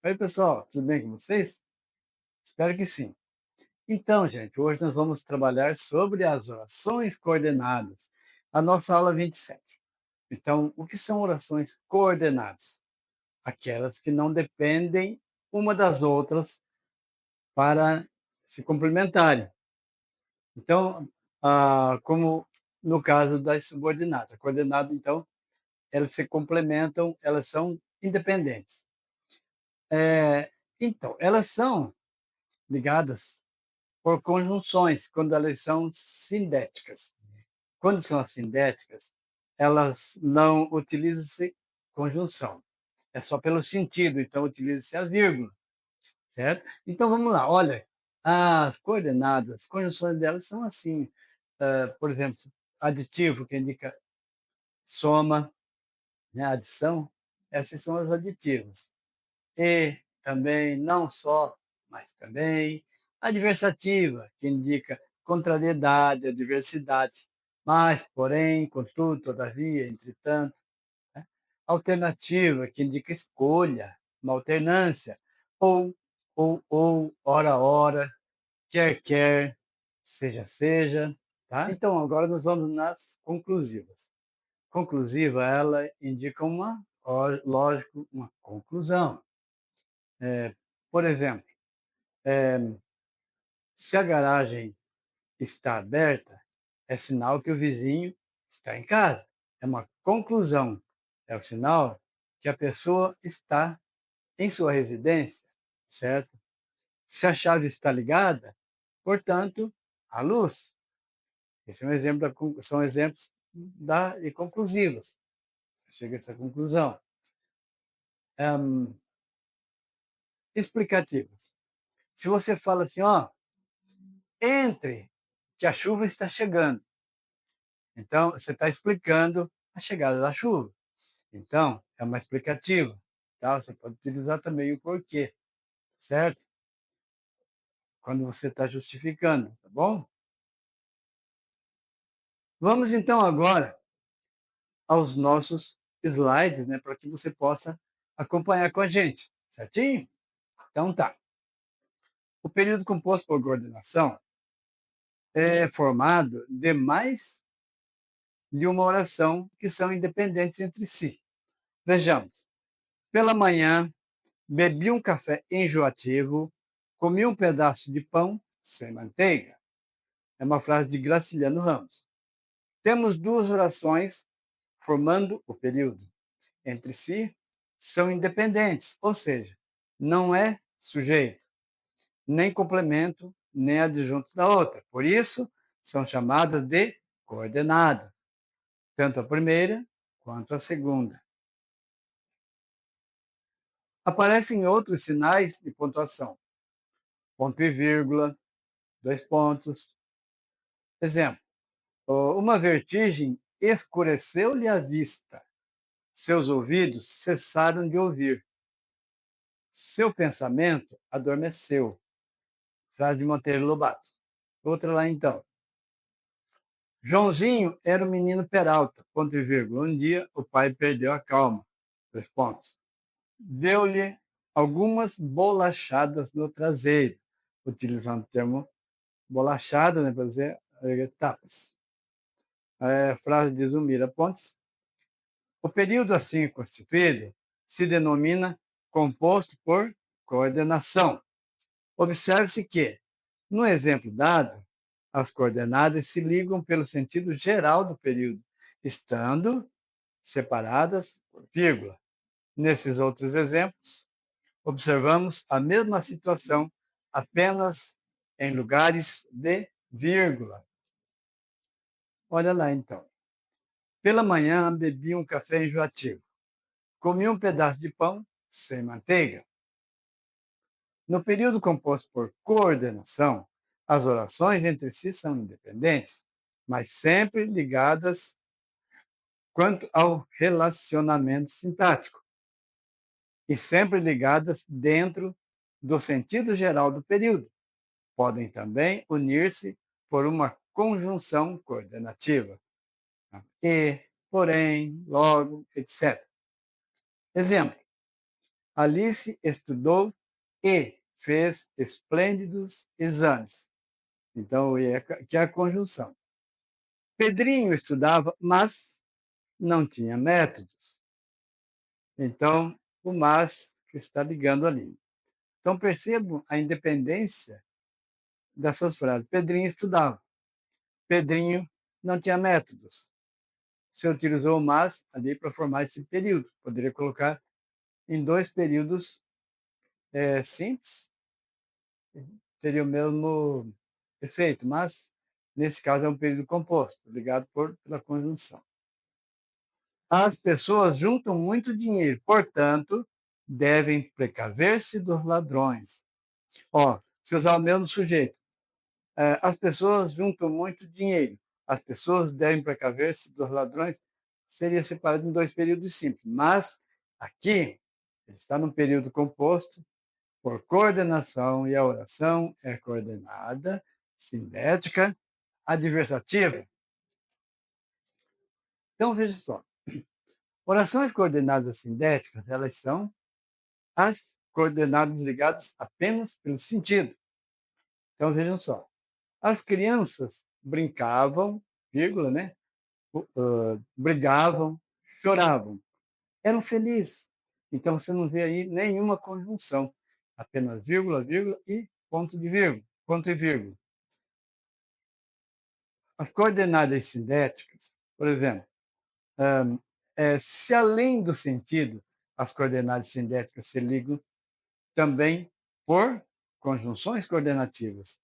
Oi, pessoal, tudo bem com vocês? Espero que sim. Então, gente, hoje nós vamos trabalhar sobre as orações coordenadas, a nossa aula 27. Então, o que são orações coordenadas? Aquelas que não dependem uma das outras para se complementarem. Então, como no caso das subordinadas. A coordenada, então, elas se complementam, elas são independentes. Então, elas são ligadas por conjunções, quando elas são sindéticas. Quando são assindéticas, elas não utilizam-se conjunção. É só pelo sentido, então utiliza-se a vírgula, certo? Então vamos lá, olha, as coordenadas, as conjunções delas são assim, por exemplo, aditivo, que indica soma, né, adição, essas são as aditivas. E também, não só, mas também, adversativa, que indica contrariedade, adversidade, mas, porém, contudo, todavia, entretanto. Né? Alternativa, que indica escolha, uma alternância, ora, ora, quer, seja. Tá? Então, agora nós vamos nas conclusivas. Conclusiva, ela indica lógico, uma conclusão. Por exemplo, se a garagem está aberta, é sinal que o vizinho está em casa. É uma conclusão. É o sinal que a pessoa está em sua residência, certo? Se a chave está ligada, portanto, a luz. Esse é um exemplo são exemplos de conclusivos. Chega a essa conclusão. Explicativos. Se você fala assim, ó, entre que a chuva está chegando. Então, você está explicando a chegada da chuva. Então, é uma explicativa. Tá? Você pode utilizar também o porquê, certo? Quando você está justificando, tá bom? Vamos então agora aos nossos slides, né, para que você possa acompanhar com a gente, certinho? Então tá. O período composto por coordenação é formado de mais de uma oração que são independentes entre si. Vejamos. Pela manhã, bebi um café enjoativo, comi um pedaço de pão sem manteiga. É uma frase de Graciliano Ramos. Temos duas orações formando o período. Entre si, são independentes, ou seja, não é sujeito, nem complemento, nem adjunto da outra. Por isso, são chamadas de coordenadas, tanto a primeira quanto a segunda. Aparecem outros sinais de pontuação, ponto e vírgula, dois pontos. Exemplo, uma vertigem escureceu-lhe a vista, seus ouvidos cessaram de ouvir, seu pensamento adormeceu. Frase de Monteiro Lobato. Outra lá então. Joãozinho era um menino peralta, ponto e vírgula. Um dia o pai perdeu a calma. Dois pontos. Deu-lhe algumas bolachadas no traseiro, utilizando o termo bolachada, né, para dizer tapas. Frase de Zumira Pontes. O período assim constituído se denomina composto por coordenação. Observe-se que, no exemplo dado, as coordenadas se ligam pelo sentido geral do período, estando separadas por vírgula. Nesses outros exemplos, observamos a mesma situação, apenas em lugares de vírgula. Olha lá, então. Pela manhã, bebi um café enjoativo. Comi um pedaço de pão sem manteiga. No período composto por coordenação, as orações entre si são independentes, mas sempre ligadas quanto ao relacionamento sintático e sempre ligadas dentro do sentido geral do período. Podem também unir-se por uma conjunção coordenativa. E, porém, logo, etc. Exemplo. Alice estudou e fez esplêndidos exames. Então, o e que é a conjunção. Pedrinho estudava, mas não tinha métodos. Então, o mas que está ligando ali. Então, percebam a independência dessas frases. Pedrinho estudava. Pedrinho não tinha métodos. Você utilizou o mas ali para formar esse período. Poderia colocar em dois períodos simples, teria o mesmo efeito, mas nesse caso é um período composto, ligado pela conjunção. As pessoas juntam muito dinheiro, portanto, devem precaver-se dos ladrões. Ó, se usar o mesmo sujeito, as pessoas juntam muito dinheiro, as pessoas devem precaver-se dos ladrões, seria separado em dois períodos simples. Mas aqui, ele está num período composto por coordenação, e a oração é coordenada, sintética, adversativa. Então, veja só. Orações coordenadas assindéticas, elas são as coordenadas ligadas apenas pelo sentido. Então, vejam só. As crianças brincavam, vírgula, né? Brigavam, choravam. Eram felizes. Então, você não vê aí nenhuma conjunção. Apenas vírgula, vírgula e ponto de vírgula, ponto e vírgula. As coordenadas sindéticas, por exemplo, se além do sentido, as coordenadas sindéticas se ligam também por conjunções coordenativas.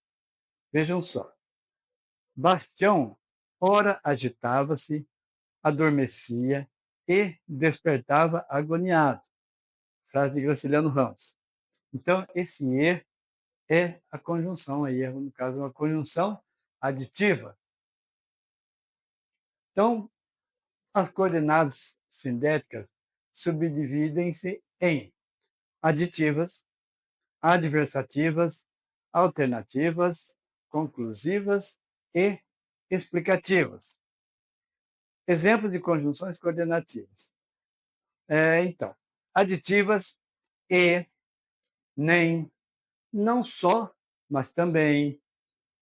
Vejam só. Bastião, ora agitava-se, adormecia e despertava agoniado. Frase de Graciliano Ramos. Então, esse e é a conjunção aí, no caso, uma conjunção aditiva. Então, as coordenadas sindéticas subdividem-se em aditivas, adversativas, alternativas, conclusivas e explicativas. Exemplos de conjunções coordenativas. Então, aditivas e, nem, não só, mas também,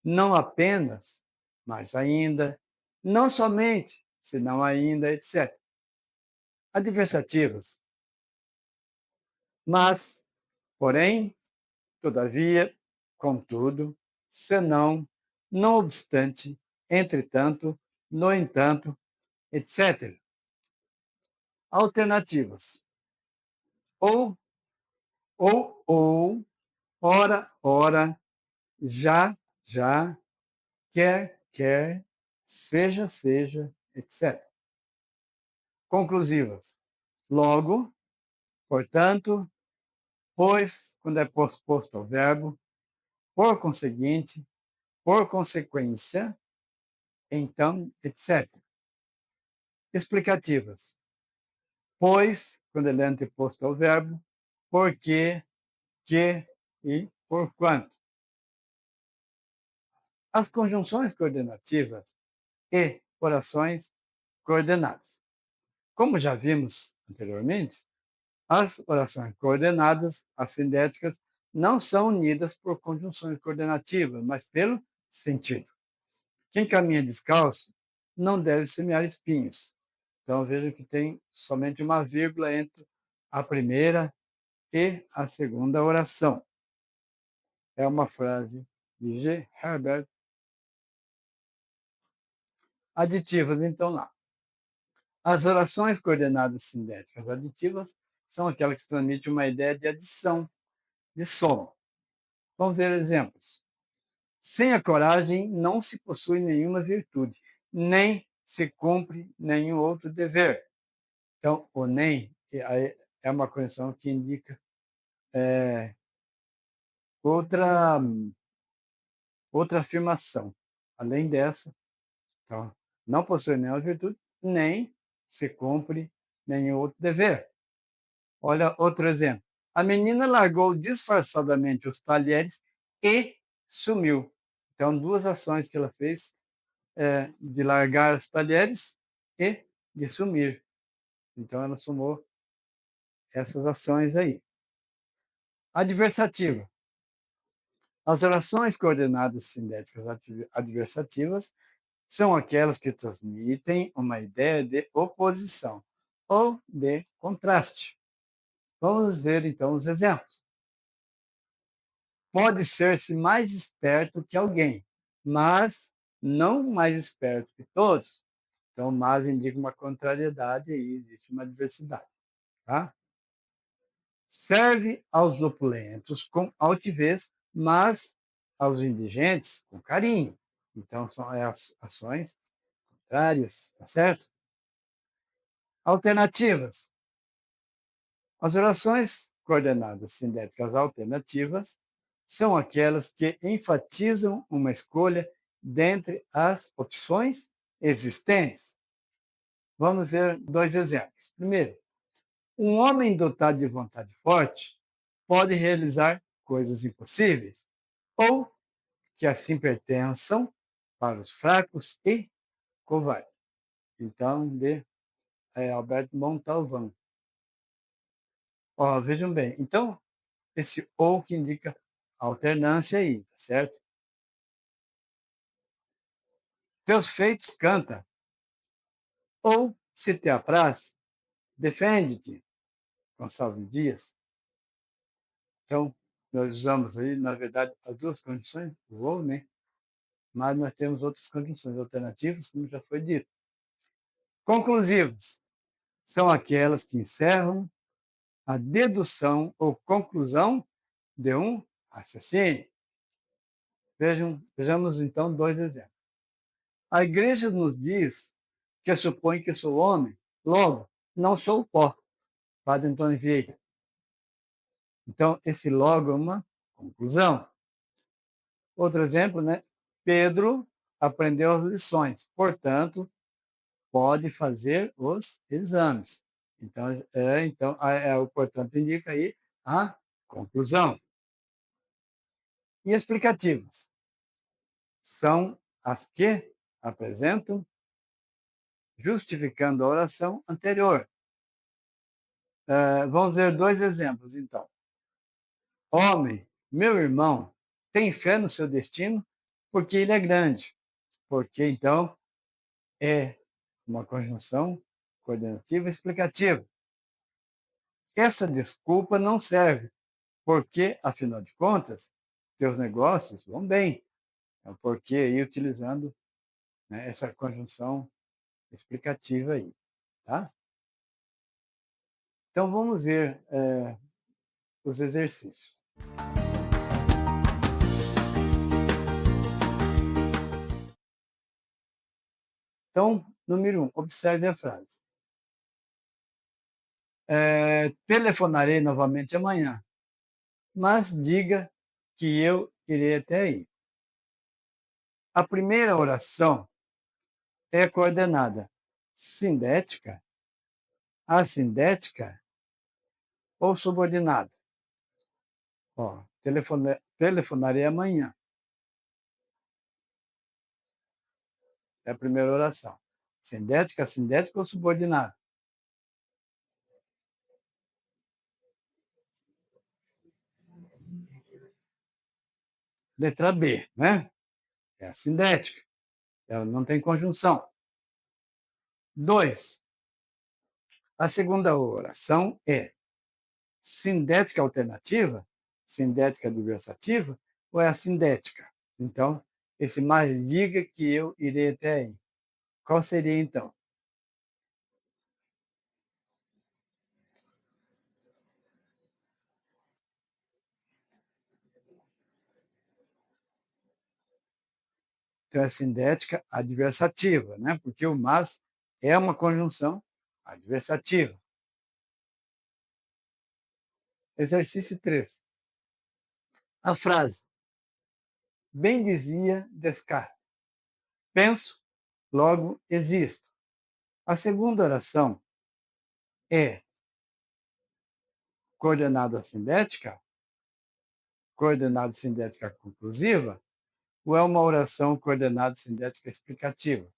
não apenas, mas ainda, não somente, senão ainda, etc. Adversativas. Mas, porém, todavia, contudo, senão, não obstante, entretanto, no entanto, etc. Alternativas. Ou, ora, ora, já, já, quer, quer, seja, seja, etc. Conclusivas. Logo, portanto, pois, quando é posto ao verbo, por conseguinte, por consequência, então, etc. Explicativas. Pois, quando ele é anteposto ao verbo, porque, que e porquanto. As conjunções coordenativas e orações coordenadas. Como já vimos anteriormente, as orações coordenadas, as sindéticas, não são unidas por conjunções coordenativas, mas pelo sentido. Quem caminha descalço não deve semear espinhos. Então, veja que tem somente uma vírgula entre a primeira e a segunda oração. É uma frase de G. Herbert. Aditivas, então, lá. As orações coordenadas sindéticas aditivas são aquelas que transmitem uma ideia de adição, de soma. Vamos ver exemplos. Sem a coragem não se possui nenhuma virtude, nem se cumpre nenhum outro dever. Então, o nem é uma condição que indica outra afirmação. Além dessa, então, não possui nenhuma virtude, nem se cumpre nenhum outro dever. Olha outro exemplo. A menina largou disfarçadamente os talheres e sumiu. Então, duas ações que ela fez, de largar os talheres e de sumir. Então, ela sumou essas ações aí. Adversativa. As orações coordenadas sintéticas adversativas são aquelas que transmitem uma ideia de oposição ou de contraste. Vamos ver, então, os exemplos. Pode ser-se mais esperto que alguém, mas não mais esperto que todos. Então, mas indica uma contrariedade e existe uma diversidade. Tá? Serve aos opulentos com altivez, mas aos indigentes com carinho. Então, são ações contrárias, tá certo? Alternativas. As orações coordenadas sintéticas alternativas são aquelas que enfatizam uma escolha dentre as opções existentes. Vamos ver dois exemplos. Primeiro, um homem dotado de vontade forte pode realizar coisas impossíveis, ou que assim pertençam para os fracos e covardes. Então, de Alberto Montalvão. Vejam bem, então, esse ou que indica alternância aí, tá certo? Teus feitos canta, ou, se te apraz, defende-te, Gonçalves Dias. Então, nós usamos aí, na verdade, as duas condições, o ou, né? Mas nós temos outras condições alternativas, como já foi dito. Conclusivas são aquelas que encerram a dedução ou conclusão de um raciocínio. Vejamos, então, dois exemplos. A igreja nos diz que supõe que sou homem, logo, não sou pó. Padre Antônio Vieira. Então, esse logo é uma conclusão. Outro exemplo, né? Pedro aprendeu as lições, portanto, pode fazer os exames. Então, o portanto indica aí a conclusão. E explicativas são as que apresentam justificando a oração anterior. Vamos ver dois exemplos, então. Homem, meu irmão, tem fé no seu destino porque ele é grande. Porque, então, é uma conjunção coordenativa explicativa. Essa desculpa não serve, porque, afinal de contas, teus negócios vão bem. Então, porque aí utilizando, né, essa conjunção explicativa aí, tá? Então, vamos ver os exercícios. Então, número 1, observe a frase. Telefonarei novamente amanhã, mas diga que eu irei até aí. A primeira oração é coordenada sindética, assindética ou subordinada. Telefonarei amanhã. É a primeira oração. Sindética, assindética ou subordinada? Letra B, né? É a sindética. Ela não tem conjunção. 2. A segunda oração é sindética alternativa, sindética adversativa, ou é a sindética? Então, esse mais diga que eu irei até aí. Qual seria, então? Então, é sindética adversativa, né? Porque o mas é uma conjunção adversativa. Exercício 3. A frase: bem dizia Descartes, penso, logo existo. A segunda oração é coordenada sindética, coordenada sindética conclusiva, ou é uma oração coordenada sindética explicativa?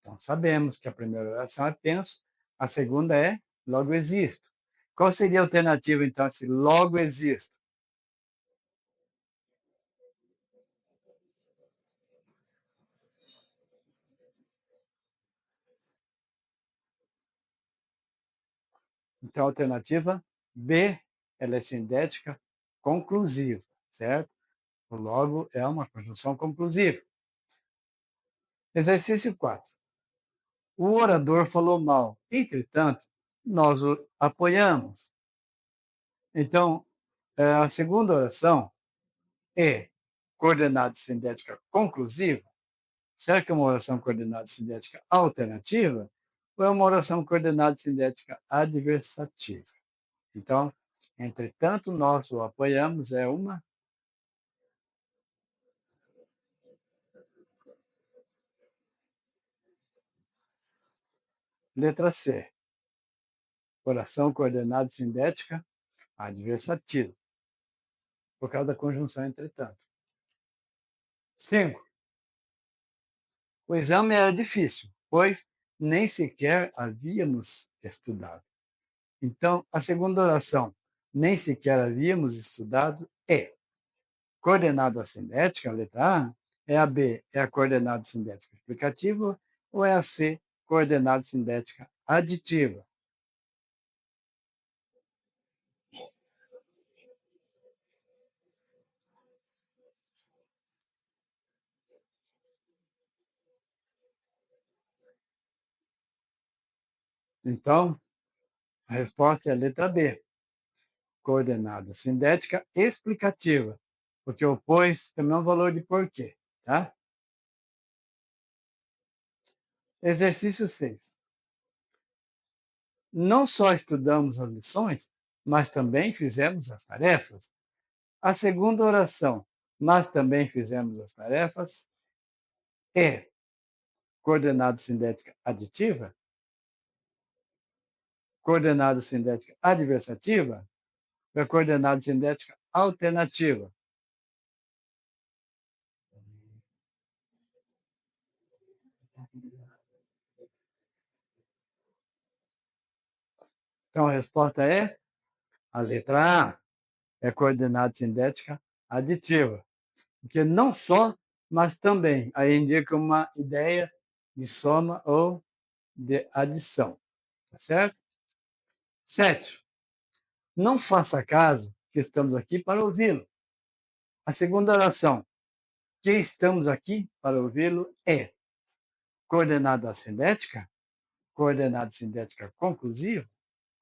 Então, sabemos que a primeira oração é penso, a segunda é logo existo. Qual seria a alternativa, então, se logo existo? Então, a alternativa B, ela é sindética conclusiva, certo? Logo, é uma conjunção conclusiva. Exercício 4. O orador falou mal, entretanto, nós o apoiamos. Então, a segunda oração é coordenada sindética conclusiva. Será que é uma oração coordenada sindética alternativa ou é uma oração coordenada sindética adversativa? Então, entretanto, nós o apoiamos é uma letra C. Oração coordenada sindética adversativa, por causa da conjunção entretanto. 5. O exame era difícil, pois nem sequer havíamos estudado. Então, a segunda oração, nem sequer havíamos estudado, é coordenada cinética, a letra A, é a B, é a coordenada cinética explicativa, ou é a C, coordenada cinética aditiva? Então, a resposta é a letra B, coordenada cinética explicativa, porque o pois também é um valor de porquê, tá? Exercício 6. Não só estudamos as lições, mas também fizemos as tarefas. A segunda oração, mas também fizemos as tarefas, é coordenada cinética aditiva, coordenada cinética adversativa ou é coordenada cinética alternativa? Então a resposta é a letra A, é coordenada cinética aditiva, porque não só, mas também, aí indica uma ideia de soma ou de adição, tá certo? 7. Não faça caso que estamos aqui para ouvi-lo. A segunda oração, que estamos aqui para ouvi-lo, é coordenada cinética, coordenada cinética conclusiva,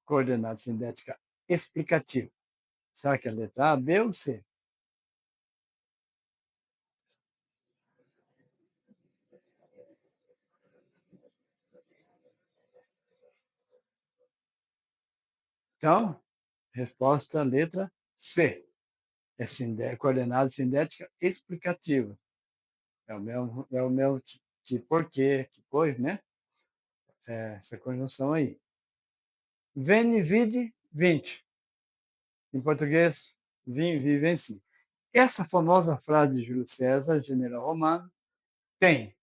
coordenada cinética explicativa. Será que é a letra A, B ou C? Então, resposta letra C. É coordenada cinética explicativa. É o mesmo que porquê, que pois, né? Essa conjunção aí. Veni, vidi, vinci. Em português, vim, vi, venci. Essa famosa frase de Júlio César, general romano, tem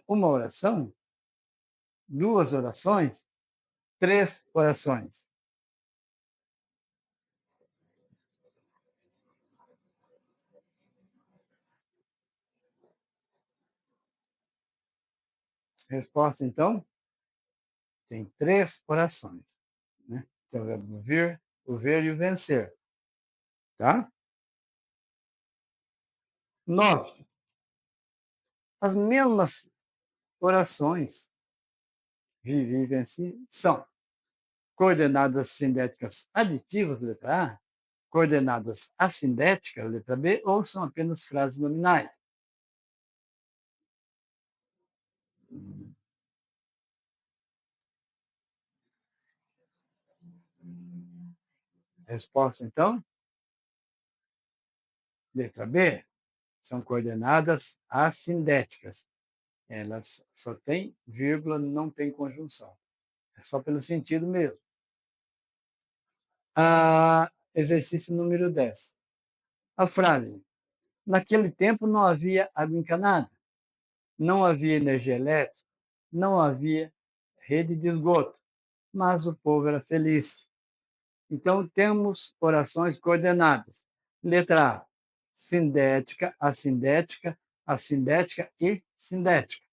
uma oração, duas orações, três orações. Resposta, então, tem três orações. Né? Então, o verbo vir, o ver e o vencer. Tá? 9. As mesmas orações, vivi e venci, são coordenadas sindéticas aditivas, letra A, coordenadas assindéticas, letra B, ou são apenas frases nominais? Resposta, então, letra B, são coordenadas assindéticas. Elas só têm vírgula, não tem conjunção. É só pelo sentido mesmo. Exercício número 10. A frase: naquele tempo não havia água encanada, não havia energia elétrica, não havia rede de esgoto, mas o povo era feliz. Então, temos orações coordenadas. Letra A, sindética, assindética, assindética e sindética.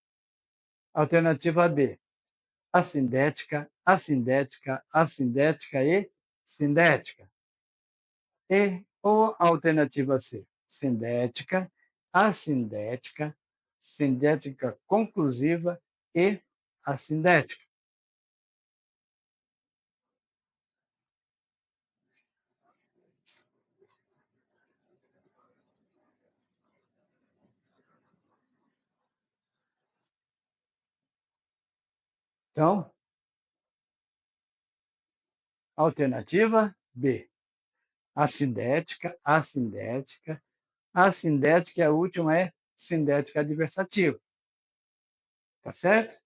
Alternativa B, assindética, assindética, assindética e sindética. E ou alternativa C, sindética, assindética, sindética conclusiva e assindética. Então, alternativa B, assindética, assindética, assindética e a última é sindética adversativa. Tá certo?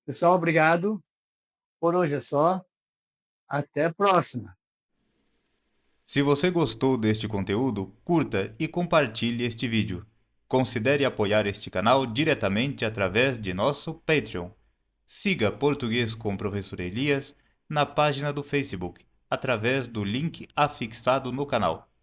Pessoal, obrigado. Por hoje é só. Até a próxima. Se você gostou deste conteúdo, curta e compartilhe este vídeo. Considere apoiar este canal diretamente através de nosso Patreon. Siga Português com o Professor Elias na página do Facebook, através do link afixado no canal.